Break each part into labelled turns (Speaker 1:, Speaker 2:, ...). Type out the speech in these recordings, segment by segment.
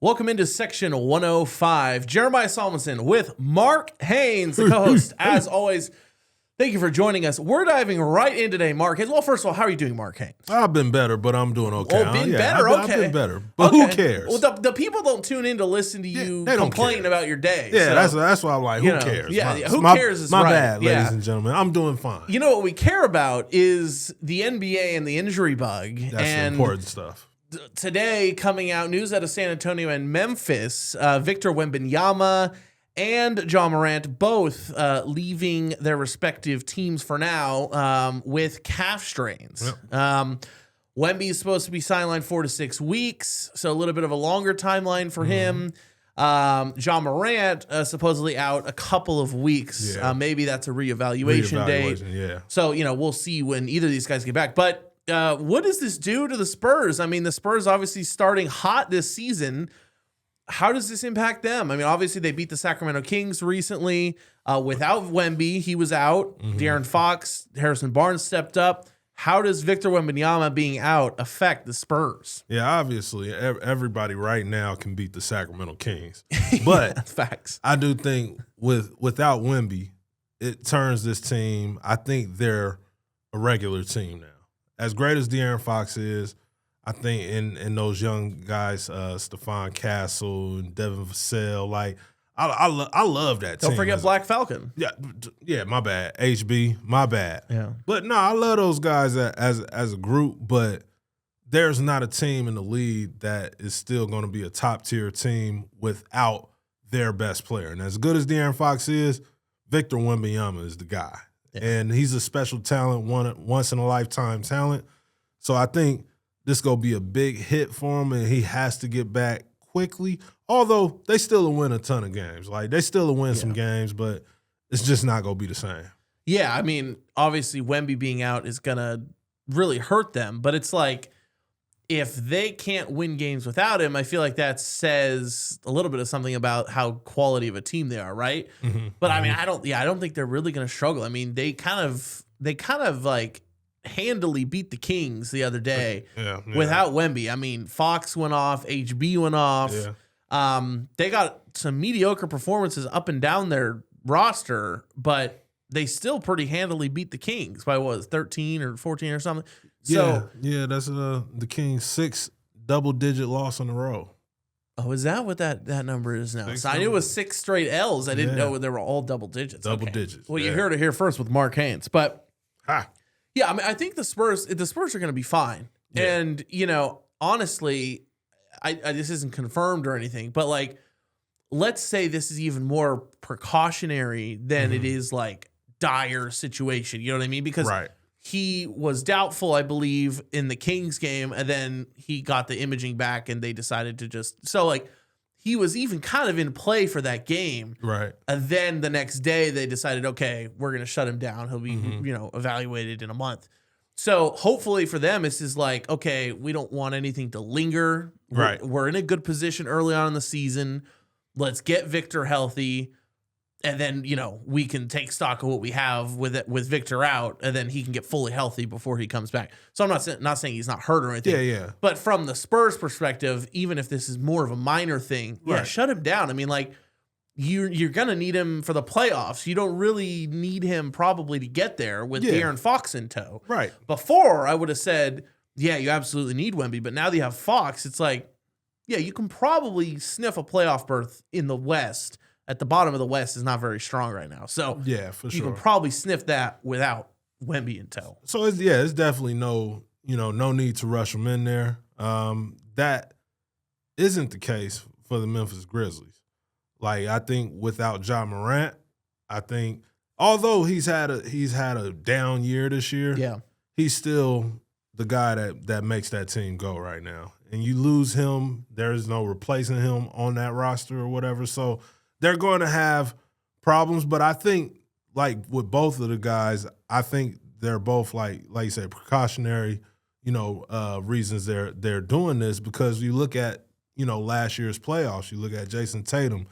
Speaker 1: Welcome into section 105. Jeremiah Solomon with Mark Haynes, the co-host. As always, thank you for joining us. We're diving right in today, Mark Haynes. Well, first of all, how are you doing, Mark Haynes?
Speaker 2: I've been better, but I'm doing okay.
Speaker 1: Oh, been better?
Speaker 2: I've
Speaker 1: Okay.
Speaker 2: been better, but who cares?
Speaker 1: Well, the people don't tune in to listen to you complain about your day.
Speaker 2: Yeah, so, that's why I'm like, who cares?
Speaker 1: Who cares is
Speaker 2: my
Speaker 1: right.
Speaker 2: bad, ladies and gentlemen. I'm doing fine.
Speaker 1: You know what we care about is the NBA and the injury bug.
Speaker 2: That's the important stuff.
Speaker 1: Today, coming out, news out of San Antonio and Memphis, Victor Wembanyama and John Morant both leaving their respective teams for now with calf strains. Yep. Wemby is supposed to be sidelined 4 to 6 weeks, so a little bit of a longer timeline for him. John Morant supposedly out a couple of weeks. Yeah. Maybe that's a reevaluation date.
Speaker 2: Yeah.
Speaker 1: So, we'll see when either of these guys get back. But what does this do to the Spurs? I mean, the Spurs obviously starting hot this season. How does this impact them? I mean, obviously they beat the Sacramento Kings recently without Wemby. He was out. De'Aaron Fox, Harrison Barnes stepped up. How does Victor Wembanyama being out affect the Spurs?
Speaker 2: Yeah, obviously everybody right now can beat the Sacramento Kings. But
Speaker 1: yeah, facts.
Speaker 2: I do think without Wemby, it turns this team, I think they're a regular team now. As great as De'Aaron Fox is, I think in those young guys, Stephon Castle and Devin Vassell, like I love that team.
Speaker 1: Don't forget Black Falcon.
Speaker 2: Yeah, my bad. HB, my bad.
Speaker 1: Yeah.
Speaker 2: But no, I love those guys as a group, but there's not a team in the league that is still going to be a top-tier team without their best player. And as good as De'Aaron Fox is, Victor Wembanyama is the guy. Yeah. And he's a special talent, once-in-a-lifetime talent. So I think this is going to be a big hit for him, and he has to get back quickly. Although they still will win a ton of games. Like, they still will win some games, but it's just not going to be the same.
Speaker 1: Yeah, I mean, obviously Wemby being out is going to really hurt them. But it's like, if they can't win games without him, I feel like that says a little bit of something about how quality of a team they are, right? But I mean, I don't think they're really going to struggle. I mean, they kind of like handily beat the Kings the other day without Wemby. I mean, Fox went off, HB went off. Yeah. They got some mediocre performances up and down their roster, but they still pretty handily beat the Kings by 13 or 14 or something. So
Speaker 2: yeah, that's the Kings' 6th double-digit loss in a row.
Speaker 1: Oh, is that what that number is now? So I knew it was 6 straight L's. I didn't know they were all double digits.
Speaker 2: Double digits.
Speaker 1: Well, you heard it here first with Mark Haynes. But yeah, I mean, I think the Spurs are going to be fine. Yeah. And honestly, I this isn't confirmed or anything, but like, let's say this is even more precautionary than it is like dire situation. You know what I mean? Because he was doubtful, I believe, in the Kings game, and then he got the imaging back, and they decided to he was even kind of in play for that game.
Speaker 2: Right.
Speaker 1: And then the next day they decided, okay, we're going to shut him down. He'll be, evaluated in a month. So hopefully for them, it's just like, okay, we don't want anything to linger.
Speaker 2: Right.
Speaker 1: We're in a good position early on in the season. Let's get Victor healthy. And then, we can take stock of what we have with Victor out, and then he can get fully healthy before he comes back. So I'm not saying he's not hurt or anything.
Speaker 2: Yeah.
Speaker 1: But from the Spurs perspective, even if this is more of a minor thing, shut him down. I mean, like, you're going to need him for the playoffs. You don't really need him probably to get there with De'Aaron Fox in tow.
Speaker 2: Right.
Speaker 1: Before, I would have said, yeah, you absolutely need Wemby. But now that you have Fox, it's like, yeah, you can probably sniff a playoff berth in the West. At the bottom of the West is not very strong right now. So
Speaker 2: yeah, for sure.
Speaker 1: You can probably sniff that without Wemby in tow.
Speaker 2: So it's definitely no need to rush him in there. That isn't the case for the Memphis Grizzlies. Like, I think without John Morant, although he's had a down year this year, he's still the guy that makes that team go right now. And you lose him, there's no replacing him on that roster or whatever. So they're going to have problems, but I think, like, with both of the guys, I think they're both like you said, precautionary, reasons they're doing this, because you look at, last year's playoffs, you look at Jason Tatum,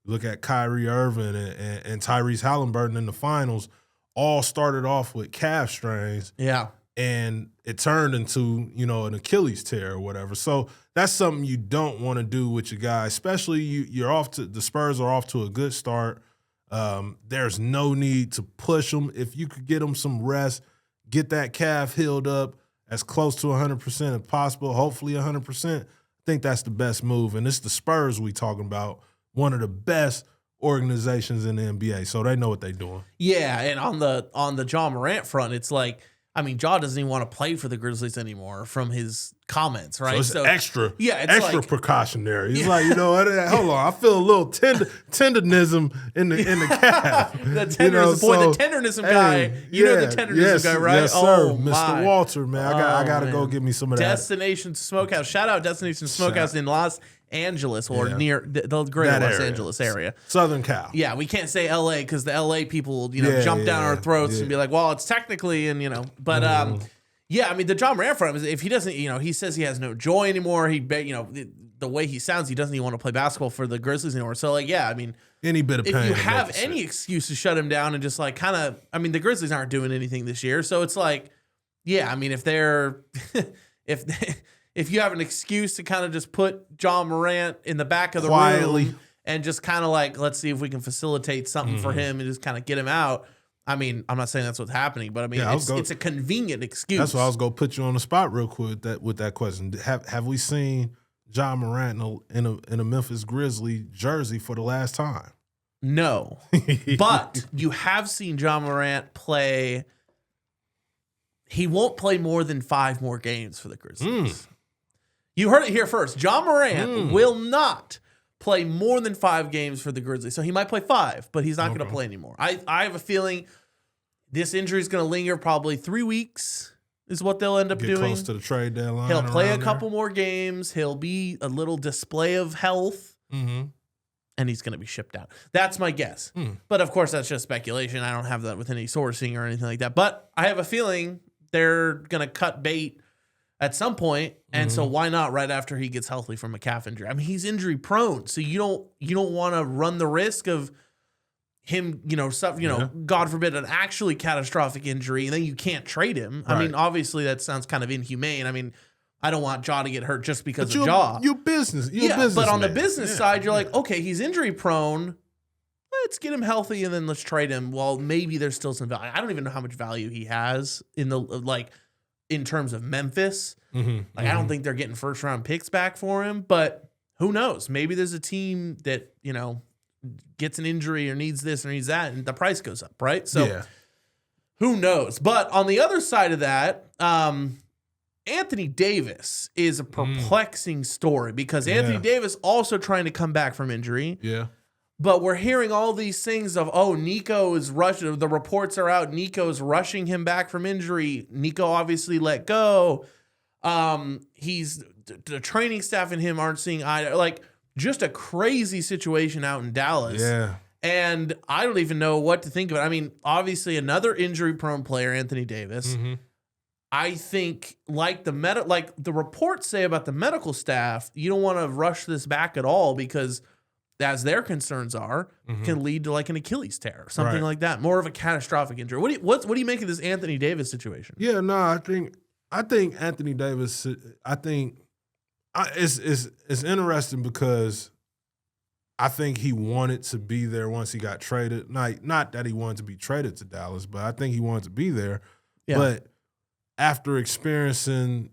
Speaker 2: you look at Kyrie Irving and Tyrese Halliburton in the finals, all started off with calf strains.
Speaker 1: Yeah.
Speaker 2: and it turned into, an Achilles tear or whatever. So that's something you don't want to do with your guy, especially the Spurs are off to a good start. There's no need to push them. If you could get them some rest, get that calf healed up as close to 100% as possible, hopefully 100%, I think that's the best move. And it's the Spurs we talking about, one of the best organizations in the NBA, so they know what they're doing.
Speaker 1: Yeah, and on the Ja Morant front, it's like, I mean, Ja doesn't even want to play for the Grizzlies anymore from his comments, right?
Speaker 2: So it's extra
Speaker 1: like,
Speaker 2: precautionary. He's like, hold on, I feel a little tenderism in the calf.
Speaker 1: The tenderism guy. The tenderism guy, right?
Speaker 2: Yes, sir, Mr. Walter, man. I gotta go get me some of that.
Speaker 1: Destination Smokehouse. Shout out Destination Smokehouse in Los Angeles or near the greater Los Angeles area.
Speaker 2: Southern Cal.
Speaker 1: Yeah, we can't say LA because the LA people, jump down our throats and be like, well, it's technically, but yeah, I mean, the Ja Morant front, if he doesn't, he says he has no joy anymore. The way he sounds, he doesn't even want to play basketball for the Grizzlies anymore. So, like, yeah, I mean,
Speaker 2: any bit of pain.
Speaker 1: If you have any excuse to shut him down and just like kind of, I mean, the Grizzlies aren't doing anything this year. So it's like, yeah, I mean, if they're, if you have an excuse to kind of just put Ja Morant in the back of the room and just kind of like, let's see if we can facilitate something for him and just kind of get him out. I mean, I'm not saying that's what's happening, but I mean, it's a convenient excuse.
Speaker 2: That's why I was going to put you on the spot real quick with that question. Have we seen Ja Morant in a Memphis Grizzly jersey for the last time?
Speaker 1: No, but you have seen Ja Morant play. He won't play more than 5 more games for the Grizzlies. You heard it here first. Ja Morant will not play more than 5 games for the Grizzlies. So he might play 5, but he's not going to play anymore. I have a feeling this injury is going to linger probably 3 weeks is what they'll end up doing.
Speaker 2: Close to the trade deadline.
Speaker 1: He'll play a couple more games. He'll be a little display of health, and he's going to be shipped out. That's my guess. But, of course, that's just speculation. I don't have that with any sourcing or anything like that. But I have a feeling they're going to cut bait at some point, and so why not right after he gets healthy from a calf injury? I mean, he's injury prone, so you don't want to run the risk of him, God forbid, an actually catastrophic injury, and then you can't trade him. Right. I mean, obviously that sounds kind of inhumane. I mean, I don't want Ja to get hurt just because of Ja.
Speaker 2: You're business.
Speaker 1: But on the business side, you're like, okay, he's injury prone. Let's get him healthy and then let's trade him. Well, maybe there's still some value. I don't even know how much value he has in terms of Memphis. I don't think they're getting first round picks back for him, but who knows? Maybe there's a team that, gets an injury or needs this or needs that, and the price goes up, right? So who knows? But on the other side of that, Anthony Davis is a perplexing story because Anthony Davis also trying to come back from injury.
Speaker 2: Yeah.
Speaker 1: But we're hearing all these things of, Nico is rushing. The reports are out. Nico's rushing him back from injury. Nico obviously let go. The training staff and him aren't seeing eye. Like, just a crazy situation out in Dallas.
Speaker 2: Yeah.
Speaker 1: And I don't even know what to think of it. I mean, obviously another injury-prone player, Anthony Davis. I think, like the reports say about the medical staff, you don't want to rush this back at all because, as their concerns are, can lead to like an Achilles tear or something like that. More of a catastrophic injury. What do you make of this Anthony Davis situation?
Speaker 2: Yeah, no, I think Anthony Davis. It's interesting because I think he wanted to be there once he got traded. Not that he wanted to be traded to Dallas, but I think he wanted to be there. Yeah. But after experiencing,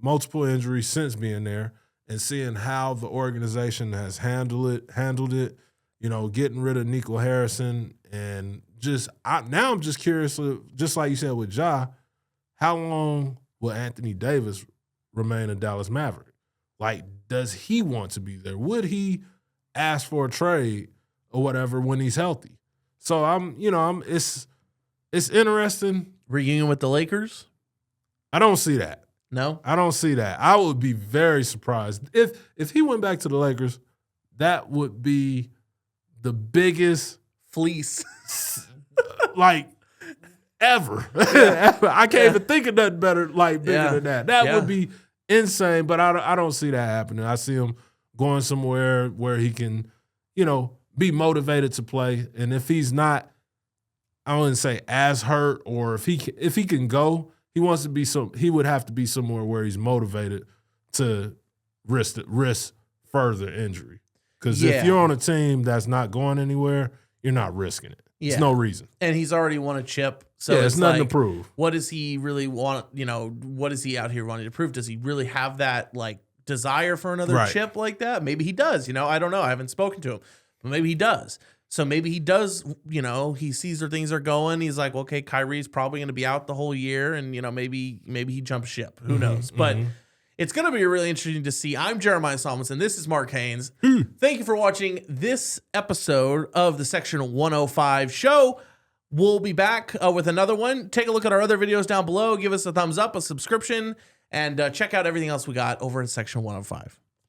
Speaker 2: multiple injuries since being there and seeing how the organization has handled it, getting rid of Nico Harrison and now I'm just curious, just like you said with Ja, how long will Anthony Davis remain a Dallas Maverick? Like, does he want to be there? Would he ask for a trade or whatever when he's healthy? So it's interesting.
Speaker 1: Reunion with the Lakers?
Speaker 2: I don't see that.
Speaker 1: No?
Speaker 2: I don't see that. I would be very surprised. If he went back to the Lakers, that would be the biggest
Speaker 1: fleece
Speaker 2: ever. I can't even think of nothing better bigger than that. That would be insane, but I don't see that happening. I see him going somewhere where he can, be motivated to play. And if he's not, I wouldn't say as hurt, or if he can go, he wants to be he would have to be somewhere where he's motivated to risk further injury. Because if you're on a team that's not going anywhere, you're not risking it. There's no reason.
Speaker 1: And he's already won a chip. So
Speaker 2: it's nothing to prove.
Speaker 1: What does he really want? What is he out here wanting to prove? Does he really have that like desire for another chip like that? Maybe he does. I don't know. I haven't spoken to him, but maybe he does. So maybe he does, he sees where things are going. He's like, okay, Kyrie's probably going to be out the whole year. And, maybe he jumps ship. Who knows? But it's going to be really interesting to see. I'm Jeremiah Solomon. This is Mark Haynes. Thank you for watching this episode of the Section 105 show. We'll be back with another one. Take a look at our other videos down below. Give us a thumbs up, a subscription, and check out everything else we got over in Section 105.